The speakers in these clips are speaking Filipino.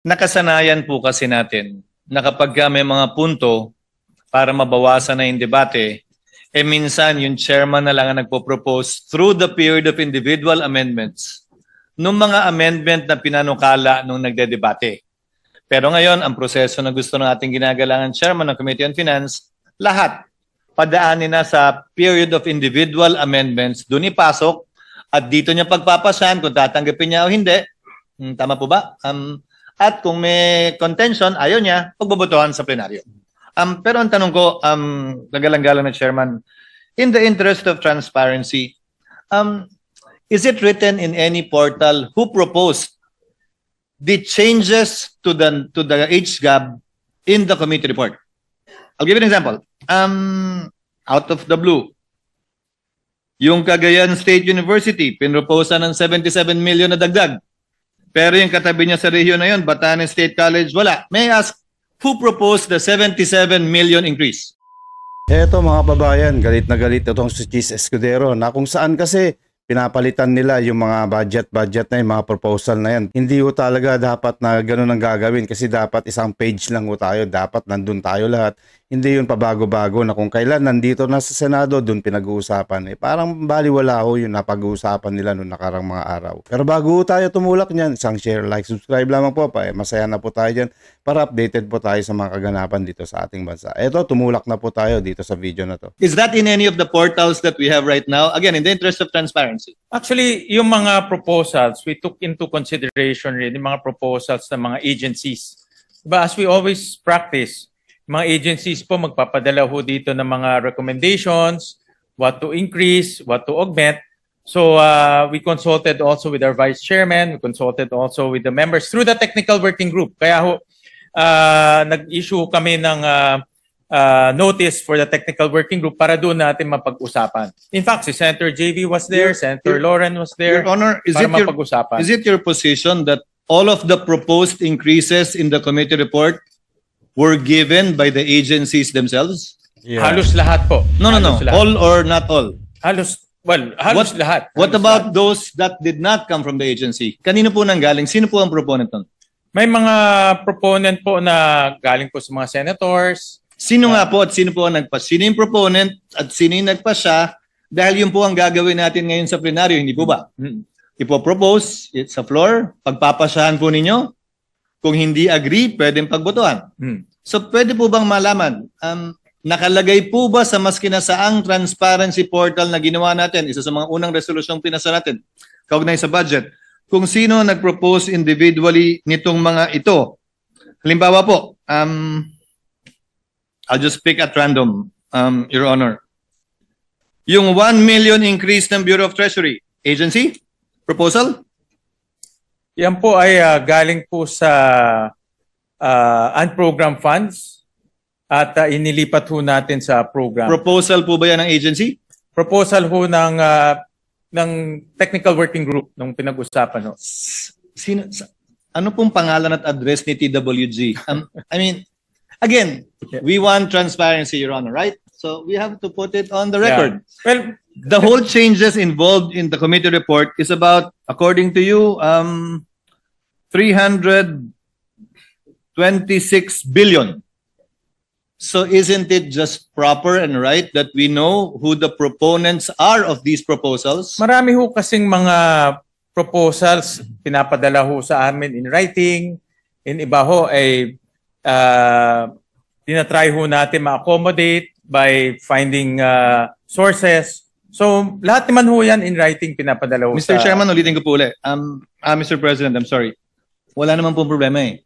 Nakasanayan po kasi natin na kapag may mga punto para mabawasan na yung debate, minsan yung chairman na lang ang nagpo-propose through the period of individual amendments nung mga amendment na pinanukala nung nagdedebate. Pero ngayon, ang proseso na gusto ng ating ginagalangan chairman ng Committee on Finance, lahat padaanin na sa period of individual amendments, doon ipasok at dito niya pagpapasahan kung tatanggapin niya o hindi. Tama po ba? At kung may contention, ayaw niya, pagbobotohan sa plenaryo. Pero ang tanong ko, nagalang-galang na chairman, in the interest of transparency, is it written in any portal who proposed the changes to the HGAB in the committee report? I'll give you an example. Out of the blue, yung Cagayan State University, pinroposa ng 77 million na dagdag. Pero yung katabi niya sa rehiyon na yun, Batanes State College, wala. May I ask, who proposed the 77 million increase? Eto mga babayan, galit na galit itong si Chis Escudero na kung saan kasi pinapalitan nila yung mga budget na yung mga proposal na yan. Hindi ho talaga dapat na ganun ang gagawin kasi dapat isang page lang ho tayo. Dapat nandun tayo lahat. Hindi yun pabago-bago na kung kailan nandito na sa Senado, dun pinag-uusapan. Parang baliwala ho yung napag-uusapan nila noong nakarang mga araw. Pero bago ho tayo tumulak niyan, isang share, like, subscribe lamang po pa. Masaya na po tayo dyan para updated po tayo sa mga kaganapan dito sa ating bansa. Eto, tumulak na po tayo dito sa video na to. Is that in any of the portals that we have right now? Again, in the interest of transparency. Actually, yung mga proposals, we took into consideration rin yung mga proposals ng mga agencies. Diba, as we always practice, mga agencies po magpapadala ho dito ng mga recommendations, what to increase, what to augment. So we consulted also with our vice chairman, we consulted also with the members through the technical working group. Kaya ho, nag-issue kami ng notice for the technical working group para doon natin mapag-usapan. In fact, si Senator JV was there, Senator Lauren was there. Your Honor, is it your position that all of the proposed increases in the committee report were given by the agencies themselves? Yeah. Halos lahat po. No. All or not all? Halos lahat. What about those that did not come from the agency? Kanino po nanggaling? Sino po ang proponent nun? May mga proponent po na galing po sa mga senators. Sino nga po at sino po ang nagpas? Sino yung proponent at sino yung nagpasya? Dahil yun po ang gagawin natin ngayon sa plenaryo, hindi po ba? Ipopropose sa floor, pagpapasyahan po ninyo. Kung hindi agree, pwedeng pagbotohan. So pwede po bang malaman, nakalagay po ba sa mas kinasaang transparency portal na ginawa natin, isa sa mga unang resolusyong pinasa natin, kaugnay sa budget, kung sino nag-propose individually nitong mga ito? Halimbawa po, I'll just pick at random, Your Honor. Yung 1 million increase ng Bureau of Treasury, agency? Proposal? Yan po ay galing po sa unprogrammed funds at inilipat ho natin sa program. Proposal po ba yan ng agency? Proposal ho ng technical working group nung pinag-usapan ho. Ano pong pangalan at address ni TWG? I mean, again, we want transparency, Your Honor, right? So we have to put it on the record. Yeah. Well, the whole changes involved in the committee report is about, according to you, 326 billion. So isn't it just proper and right that we know who the proponents are of these proposals? Marami ho kasing mga proposals pinapadala ho sa amin in writing. In iba ho ay tinatry ho natin ma-accommodate by finding sources. So lahat naman ho yan in writing pinapadala ho Mr. Chairman, ulitin ko po ulit. Mr. President, I'm sorry. Wala naman pong problema eh.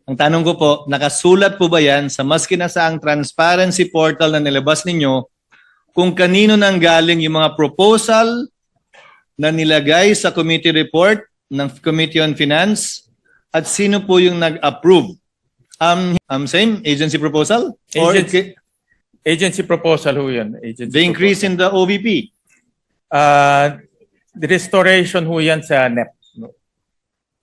Ang tanong ko po, nakasulat po ba yan sa mas kinasaang transparency portal na nilabas ninyo kung kanino nang galing yung mga proposal na nilagay sa committee report ng Committee on Finance at sino po yung nag-approve? Same agency proposal? Agency proposal ho yun. The increase in the OVP? The restoration ho yan sa NEP.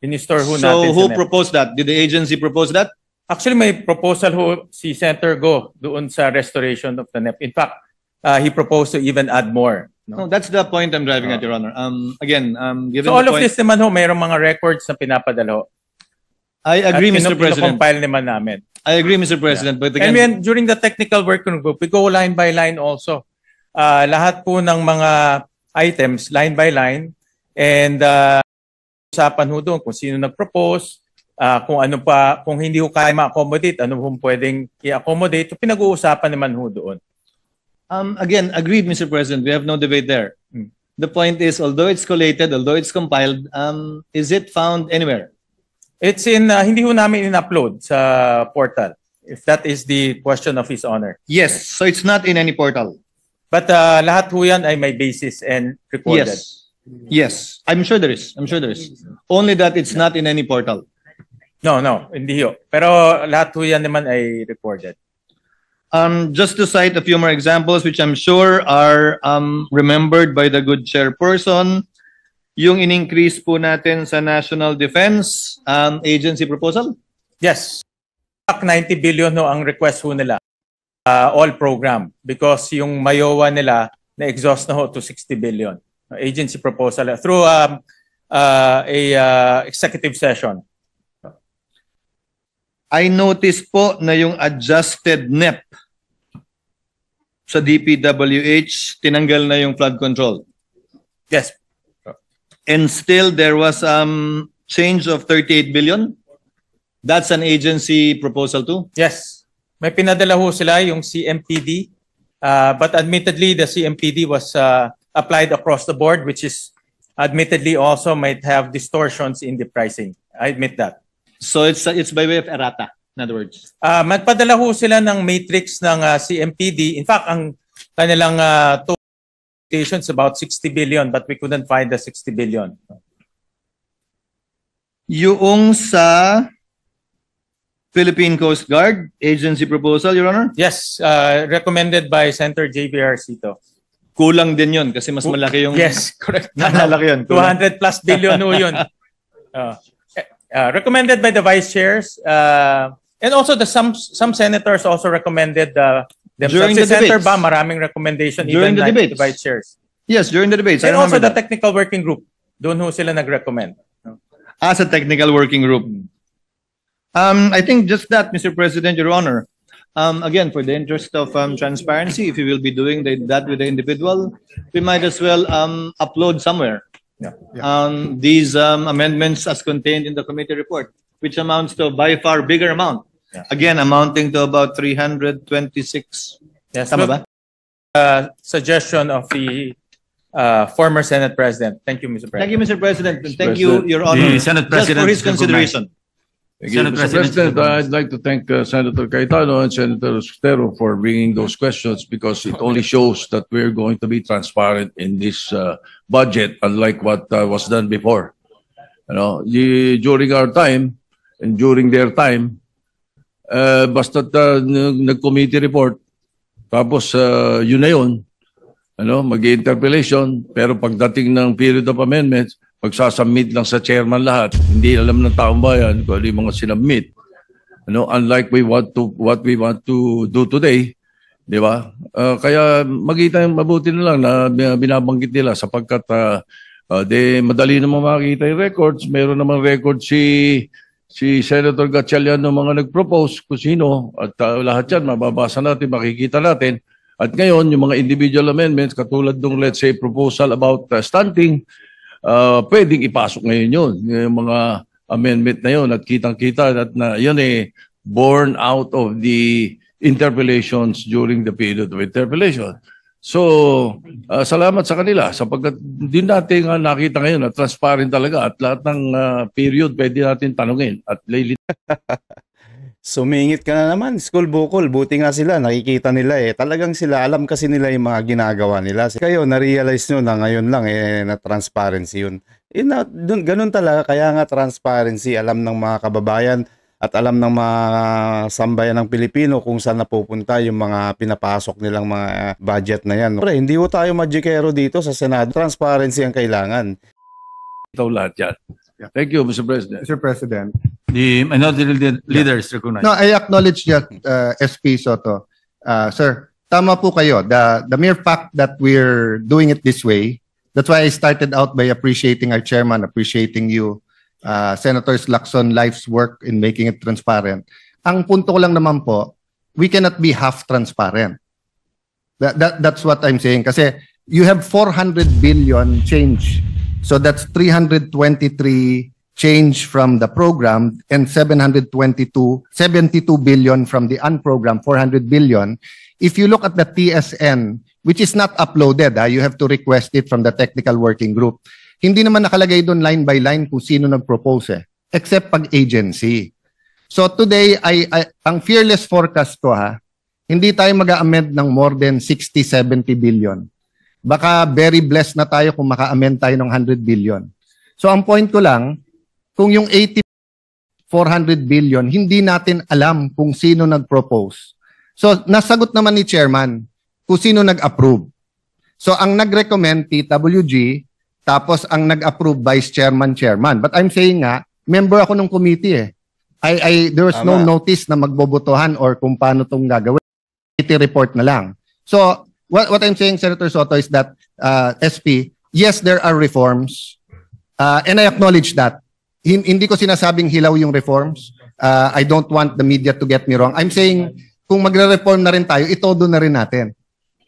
In-store ho natin So who sa NEP. proposed that? Did the agency propose that? Actually, may proposal ho si Senator Go doon sa restoration of the NEP. In fact, he proposed to even add more. No, that's the point I'm driving at, Your Honor. Again, given So all the of point, this naman ho, mayroong mga records na pinapadala ho. I agree, Mr. President. Compile naman namin. I agree, Mr. President. But And again, during the technical working group, we go line by line also. Lahat po ng mga items, line by line. And usapan ho doon kung sino nag-propose, kung ano pa, kung hindi ho kaya ma-accommodate, ano ho pwedeng i-accommodate. Pinag-uusapan naman ho doon. again, agreed, Mr. President. We have no debate there. The point is, although it's collated, although it's compiled, is it found anywhere? It's in, hindi ho namin in-upload sa portal, if that is the question of His Honor. Yes. So it's not in any portal. But lahat ho yan ay may basis and recorded. Yes. Yes. I'm sure there is. I'm sure there is. Only that it's not in any portal. No, hindi ho. Pero lahat ho yan naman ay recorded. Just to cite a few more examples, which I'm sure are remembered by the good chairperson, yung in-increase po natin sa National Defense Agency proposal. Yes. 90 billion ho ang request ho nila. All program. Because yung Mayowa nila na-exhaust na ho to 60 billion. Agency proposal through executive session. I noticed po na yung adjusted NEP sa DPWH, tinanggal na yung flood control. Yes. And still there was change of 38 billion. That's an agency proposal too. Yes. May pinadala ho sila yung CMPD. But admittedly, the CMPD was applied across the board, which is admittedly also might have distortions in the pricing. I admit that. So it's by way of errata, in other words. Magpadala ho sila ng matrix ng CMPD. In fact, ang kanilang is about 60 billion, but we couldn't find the 60 billion. Yung sa Philippine Coast Guard agency proposal, Your Honor? Yes, recommended by Senator JVR Cito. Kulang din yun kasi mas malaki yung... Yes, correct. Malaki yun. 200 plus billion ho yun. Recommended by the vice chairs, and also some senators also recommended during the Senator debates. Ba, maraming recommendation During even the debates. the vice chairs. Yes, during the debates. And I also remember the that. technical working group. Doon ho sila nag-recommend. As a technical working group. I think just that, Mr. President, Your Honor. Again, for the interest of transparency, if you will be doing that with the individual, we might as well upload somewhere these amendments as contained in the committee report, which amounts to a by far bigger amount. Again, amounting to about 326. Yes, Tama ba? suggestion of the former Senate President. Thank you, Mr. President. Thank you, Mr. President. And thank you, Your Honor, The Senate just for President his is recognized. consideration. Thank you, Mr. President, I'd like to thank Senator Cayetano and Senator Sustero for bringing those questions because it only shows that we're going to be transparent in this budget, unlike what was done before. You know, during our time and during their time, basta nag-committee report, tapos yun na yun, ano, mag-interpellation, pero pagdating ng period of amendments, magsasubmit lang sa chairman lahat. Hindi alam ng taong bayan kung ano yung mga sinubmit. Ano, unlike what we want to do today, di ba? Kaya mabuti na lang na binabanggit nila sapagkat madali naman makikita yung records. Meron namang record si Senator Gatchalian ng mga nag-propose kung sino at lahat yan mababasa natin, makikita natin. At ngayon, yung mga individual amendments katulad ng let's say proposal about stunting, pwedeng ipasok ngayon yun, yung mga amendment na yun at kitang-kita at na yun born out of the interpellations during the period of interpellation. So, salamat sa kanila sapagkat din natin nakita ngayon na transparent talaga at lahat ng period pwede natin tanungin at Sumingit ka na naman, school bukol. Buti nga sila, nakikita nila Talagang sila, alam kasi nila yung mga ginagawa nila. Kayo, na-realize nyo na ngayon lang na transparency yun. Ganun talaga, kaya nga transparency, alam ng mga kababayan at alam ng mga sambayan ng Pilipino kung saan napupunta yung mga pinapasok nilang mga budget na yan. Pero hindi ho tayo magikero dito sa Senado. Transparency ang kailangan. ito lahat yan. Thank you, Mr. President. Mr. President. The minority leader is recognized. No, I acknowledge that, SP Soto. Sir, tama po kayo. The mere fact that we're doing it this way, that's why I started out by appreciating our chairman, appreciating you, Senators Lacson life's work in making it transparent. Ang punto ko lang naman po, we cannot be half transparent. That's what I'm saying. Kasi you have 400 billion change. So that's 323 change from the program and 72 billion from the unprogrammed, 400 billion. If you look at the TSN, which is not uploaded, you have to request it from the technical working group. Hindi naman nakalagay doon line by line kung sino nag-propose except pag agency. So today, ang fearless forecast ko hindi tayo mag-amend ng more than 60-70 billion. Baka very blessed na tayo kung maka-amend tayo ng 100 billion. So ang point ko lang, kung yung 400 billion, hindi natin alam kung sino nag-propose. So nasagot naman ni Chairman kung sino nag-approve. So ang nag-recommend, TWG, tapos ang nag-approve, Vice Chairman, Chairman. But I'm saying member ako ng committee there was no notice na magbobotohan or kung paano itong gagawin. Committee report na lang. So what I'm saying, Senator Soto, is that, SP, yes, there are reforms. And I acknowledge that. Hindi ko sinasabing hilaw yung reforms. I don't want the media to get me wrong. I'm saying, kung magre-reform na rin tayo, itodo na rin natin.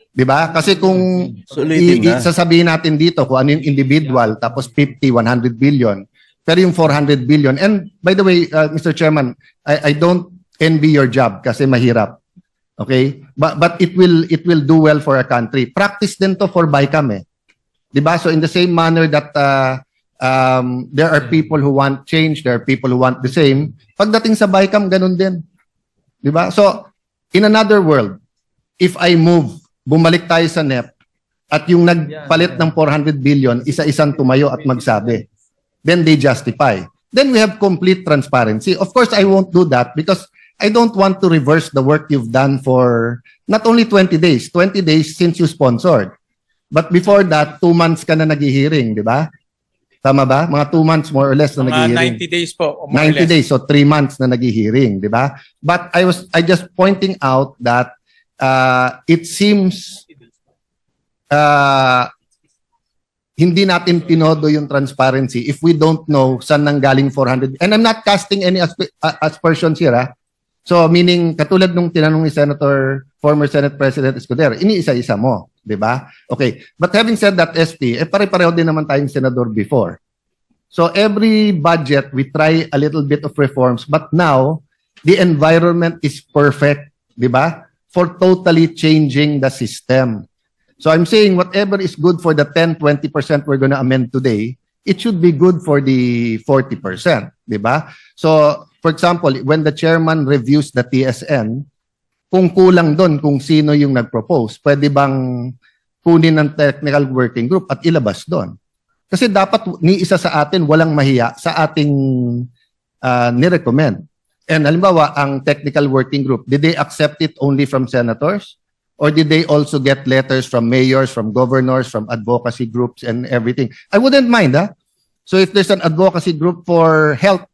Diba? Kasi kung sasabihin natin dito kung ano yung individual, tapos 50, 100 billion, pero yung 400 billion. And by the way, Mr. Chairman, I don't envy your job kasi mahirap. Okay? But it will do well for a country. Practice din to for BICAM Diba? So in the same manner that there are people who want change, there are people who want the same, pagdating sa BICAM, ganun din. Diba? So, in another world, if I move, bumalik tayo sa NEP, at yung nagpalit ng 400 billion, isa-isang tumayo at magsabi, then they justify. Then we have complete transparency. Of course, I won't do that because I don't want to reverse the work you've done for not only 20 days since you sponsored. But before that, 2 months ka na nag-hearing, di ba? Tama ba? Mga 2 months more or less na nag-hearing. 90 days po. 90 days, so 3 months na nag-hearing, di ba? But I just pointing out that it seems hindi natin tinodo yung transparency if we don't know saan nanggaling 400. And I'm not casting any aspersions here. So meaning, katulad nung tinanong ni former Senate President Escudero, iniisa-isa mo, di ba? Okay. But having said that, SP, pare-pareho din naman tayong senador before. So every budget, we try a little bit of reforms. But now, the environment is perfect, di ba? For totally changing the system. So I'm saying whatever is good for the 10-20% we're going to amend today, it should be good for the 40%, di ba? So, for example, when the chairman reviews the TSN, kung kulang doon kung sino yung nag-propose, pwede bang kunin ng technical working group at ilabas doon? Kasi dapat ni isa sa atin walang mahiya sa ating nirecommend. And halimbawa, ang technical working group, did they accept it only from senators? Or did they also get letters from mayors, from governors, from advocacy groups and everything? I wouldn't mind, So if there's an advocacy group for health,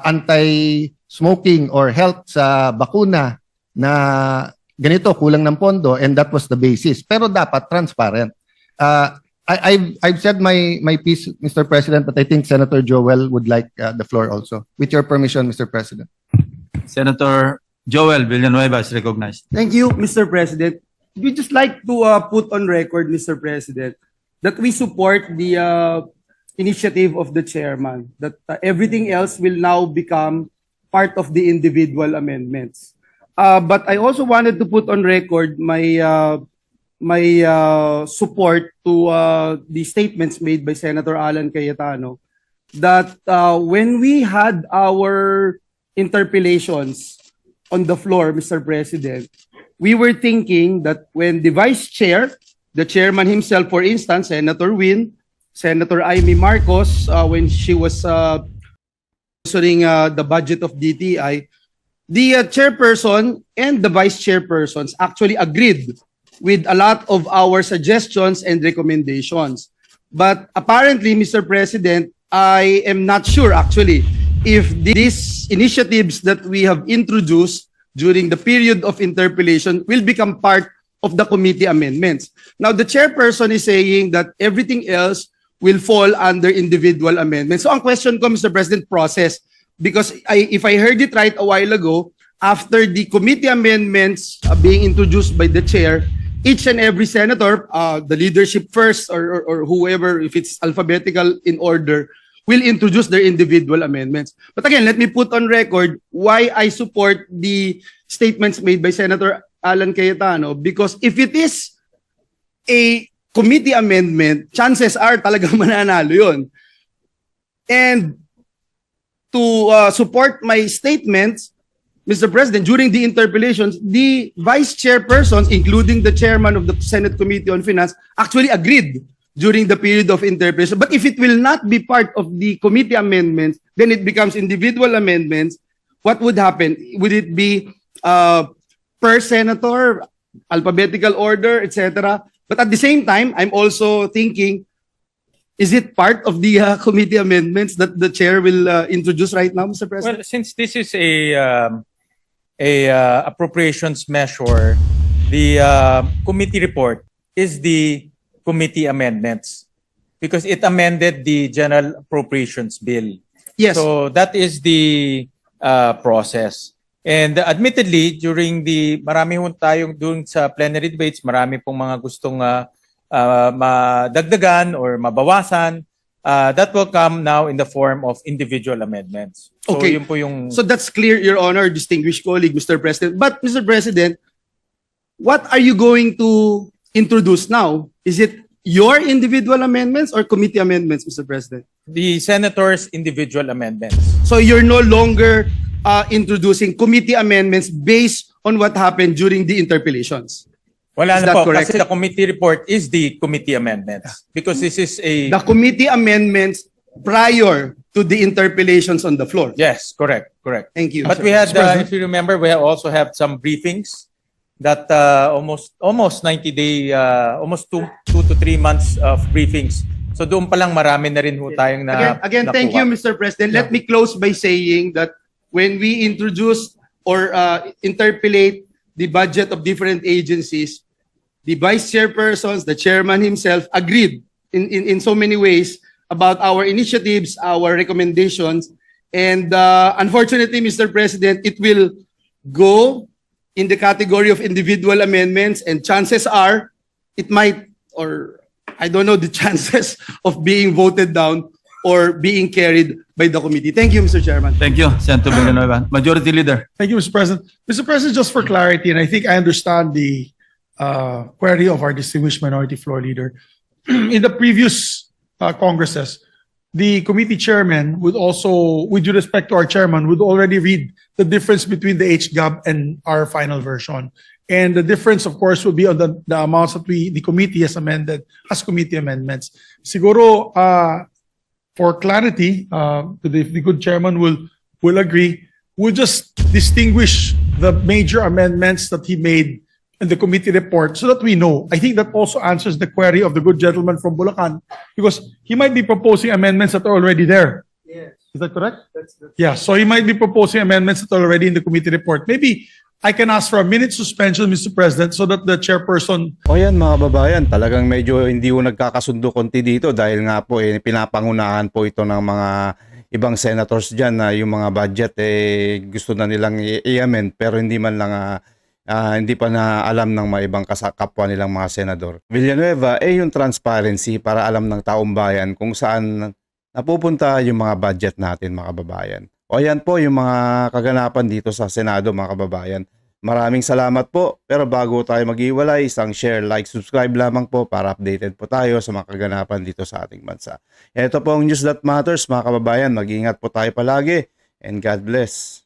anti-smoking or health sa bakuna na ganito, kulang ng pondo, and that was the basis. Pero dapat transparent. I've said my piece, Mr. President, but I think Senator Joel would like the floor also. With your permission, Mr. President. Senator Joel Villanueva is recognized. Thank you, Mr. President. We just like to put on record, Mr. President, that we support the initiative of the chairman, that everything else will now become part of the individual amendments. But I also wanted to put on record my support to the statements made by Senator Alan Cayetano that when we had our interpellations on the floor, Mr. President, we were thinking that when the vice chair, the chairman himself, for instance, Senator Win, Senator Amy Marcos, when she was sponsoring the budget of DTI, the chairperson and the vice chairpersons actually agreed with a lot of our suggestions and recommendations. But apparently, Mr. President, I am not sure actually if these initiatives that we have introduced during the period of interpellation will become part of the committee amendments. Now, the chairperson is saying that everything else will fall under individual amendments. So ang question ko, Mr. President, process. Because if I heard it right a while ago, after the committee amendments being introduced by the chair, each and every senator, the leadership first or whoever, if it's alphabetical in order, will introduce their individual amendments. But again, let me put on record why I support the statements made by Senator Alan Cayetano, because if it is a committee amendment, chances are talagang mananalo yun. And to support my statements, Mr. President, during the interpellations, the vice chairpersons, including the chairman of the Senate Committee on Finance, actually agreed during the period of interpellation. But if it will not be part of the committee amendments, then it becomes individual amendments. What would happen? Would it be per senator, alphabetical order, etc.? But at the same time, I'm also thinking, is it part of the committee amendments that the chair will introduce right now, Mr. President? Well, since this is a appropriations measure, the committee report is the committee amendments because it amended the General Appropriations Bill. Yes. So that is the process. And admittedly, marami hong tayong doon sa plenary debates, marami pong mga gustong madagdagan or mabawasan. That will come now in the form of individual amendments. So Okay. yun po yung... So that's clear, Your Honor, distinguished colleague, Mr. President. But, Mr. President, what are you going to introduce now? Is it your individual amendments or committee amendments, Mr. President? the senators' individual amendments. So you're no longer introducing committee amendments based on what happened during the interpellations. Wala Is na that po, correct? kasi the committee report is the committee amendments. Because this is a... The committee amendments prior to the interpellations on the floor. Yes, correct. Thank you. But we had, Mr. President. if you remember, we also have some briefings that almost 90-day, almost 2 to 3 months of briefings. So doon pa lang marami na rin ho tayong na Again, thank you, Mr. President. Let me close by saying that when we introduce or interpolate the budget of different agencies, the vice chairpersons, the chairman himself agreed in so many ways about our initiatives, our recommendations. And unfortunately, Mr. President, it will go in the category of individual amendments, and chances are it might, or I don't know the chances of being voted down or being carried by the committee. Thank you, Mr. Chairman. Thank you, Senator Villanueva. Majority Leader. Thank you, Mr. President. Mr. President, just for clarity, and I think I understand the query of our distinguished minority floor leader. In the previous Congresses, the committee chairman would also, with due respect to our chairman, would already read the difference between the HGAB and our final version. And the difference, of course, will be on the amounts that the committee has amended as committee amendments. Siguro, for clarity, if the good chairman will agree, we'll just distinguish the major amendments that he made in the committee report so that we know. I think that also answers the query of the good gentleman from Bulacan, because he might be proposing amendments that are already there. Yes. Is that correct? That's Yeah, so he might be proposing amendments that are already in the committee report. Maybe I can ask for a minute suspension, Mr. President, so that the chairperson... O yan mga babayan, talagang medyo hindi ko nagkakasundo konti dito dahil nga po pinapangunahan po ito ng mga ibang senators dyan na yung mga budget gusto na nilang i-amend pero hindi man lang hindi pa na alam ng mga ibang kapwa nilang mga senador. Villanueva, yung transparency para alam ng taong bayan kung saan napupunta yung mga budget natin mga kababayan. O yan po yung mga kaganapan dito sa Senado mga kababayan. Maraming salamat po. Pero bago tayo mag-iwalay, isang share, like, subscribe lamang po para updated po tayo sa mga kaganapan dito sa ating bansa. Ito po ang News That Matters mga kababayan. Mag-ingat po tayo palagi and God bless.